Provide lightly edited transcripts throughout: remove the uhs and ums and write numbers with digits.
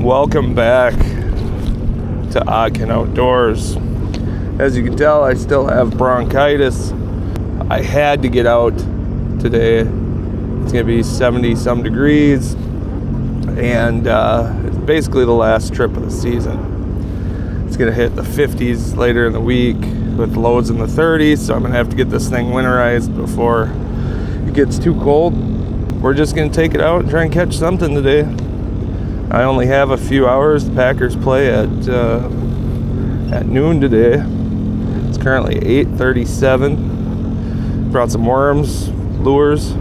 Welcome back to Ogden Outdoors. As you can tell, I still have bronchitis. I had to get out today. It's gonna be 70 some degrees, and it's basically the last trip of the season. It's gonna hit the 50s later in the week with lows in the 30s, so I'm gonna have to get this thing winterized before it gets too cold. We're just gonna take it out and try and catch something today. I only have a few hours. The Packers play at noon today. It's currently 8:37. Brought some worms, lures.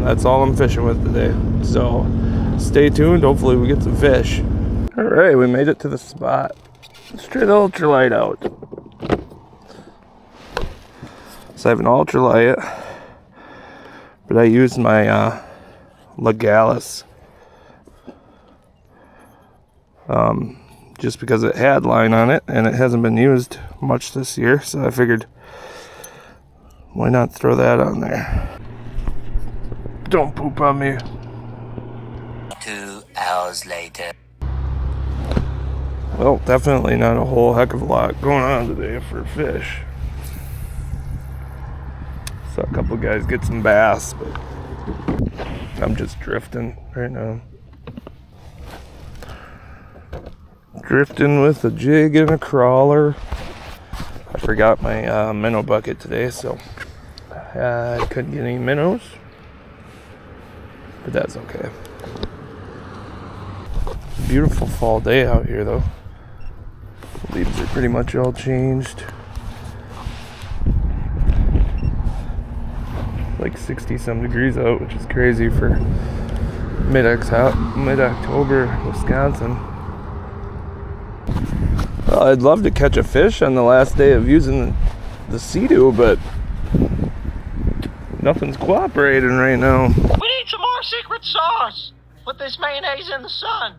That's all I'm fishing with today. So stay tuned. Hopefully we get some fish. All right, we made it to the spot. Let's try the ultralight out. So I have an ultralight, but I used my Legalis. Just because it had line on it and it hasn't been used much this year, so I figured why not throw that on there. Don't poop on me. 2 hours later. Well, definitely not a whole heck of a lot going on today for fish. Saw a couple guys get some bass, but I'm just drifting right now. Drifting with a jig and a crawler. I forgot my minnow bucket today, so I couldn't get any minnows, but that's okay. Beautiful fall day out here though. The leaves are pretty much all changed. Like 60 some degrees out, which is crazy for mid-October Wisconsin. Well, I'd love to catch a fish on the last day of using the Sea-Doo, but nothing's cooperating right now. We need some more secret sauce. Put this mayonnaise in the sun.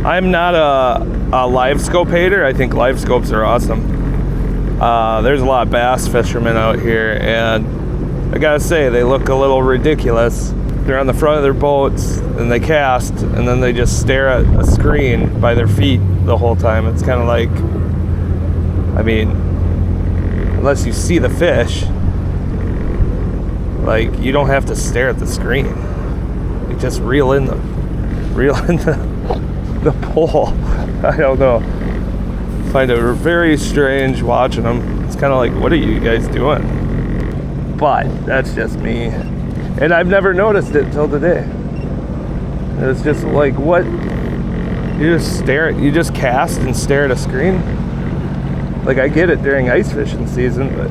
I'm not a live scope hater. I think live scopes are awesome. There's a lot of bass fishermen out here, and I gotta say, they look a little ridiculous. They're on the front of their boats, and they cast, and then they just stare at a screen by their feet the whole time. It's kind of like, I mean, unless you see the fish, like, you don't have to stare at the screen. You just reel in the pole. I don't know. Find it very strange watching them. It's kind of like, what are you guys doing? But that's just me, and I've never noticed it till today. It's just like, what? You just cast and stare at a screen. Like, I get it during ice fishing season, but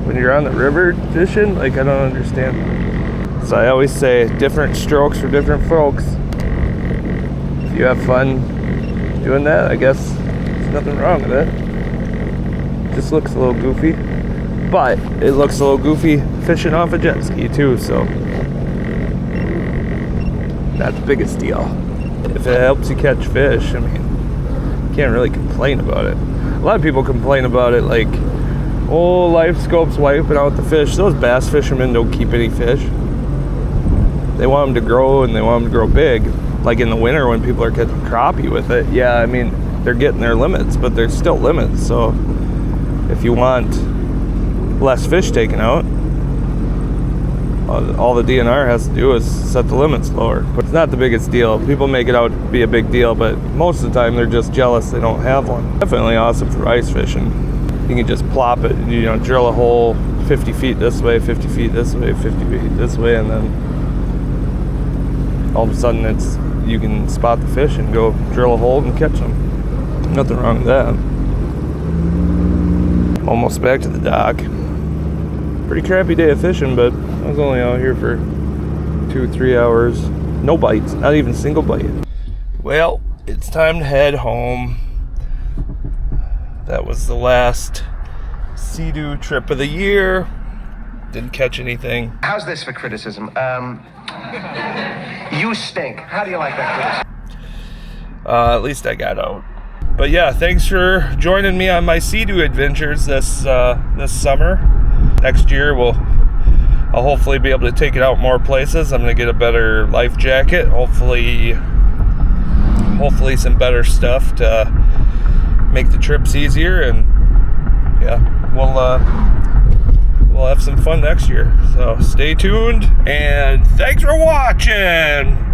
when you're on the river fishing, like, I don't understand. So I always say, different strokes for different folks. You have fun doing that, I guess there's nothing wrong with it. Just looks a little goofy, but it looks a little goofy fishing off a jet ski too, so not the biggest deal. If it helps you catch fish, I mean, you can't really complain about it. A lot of people complain about it, like, oh, live scope's wiping out the fish. Those bass fishermen don't keep any fish. They want them to grow, and they want them to grow big. Like in the winter when people are catching crappie with it, yeah, I mean, they're getting their limits, but there's still limits. So if you want less fish taken out, all the DNR has to do is set the limits lower. But it's not the biggest deal. People make it out to be a big deal, but most of the time they're just jealous they don't have one. Definitely awesome for ice fishing. You can just plop it, you know, drill a hole 50 feet this way, 50 feet this way, 50 feet this way, and then all of a sudden you can spot the fish and go drill a hole and catch them. Nothing wrong with that. Almost back to the dock. Pretty crappy day of fishing, but I was only out here for 2-3 hours. No bites, not even a single bite. Well, it's time to head home. That was the last Sea-Doo trip of the year. Didn't catch anything. How's this for criticism? You stink. How do you like that criticism? At least I got out. But yeah, thanks for joining me on my Sea-Doo adventures this summer. Next year I'll hopefully be able to take it out more places. I'm gonna get a better life jacket. Hopefully some better stuff to make the trips easier, and yeah, we'll have some fun next year. So stay tuned, and thanks for watching.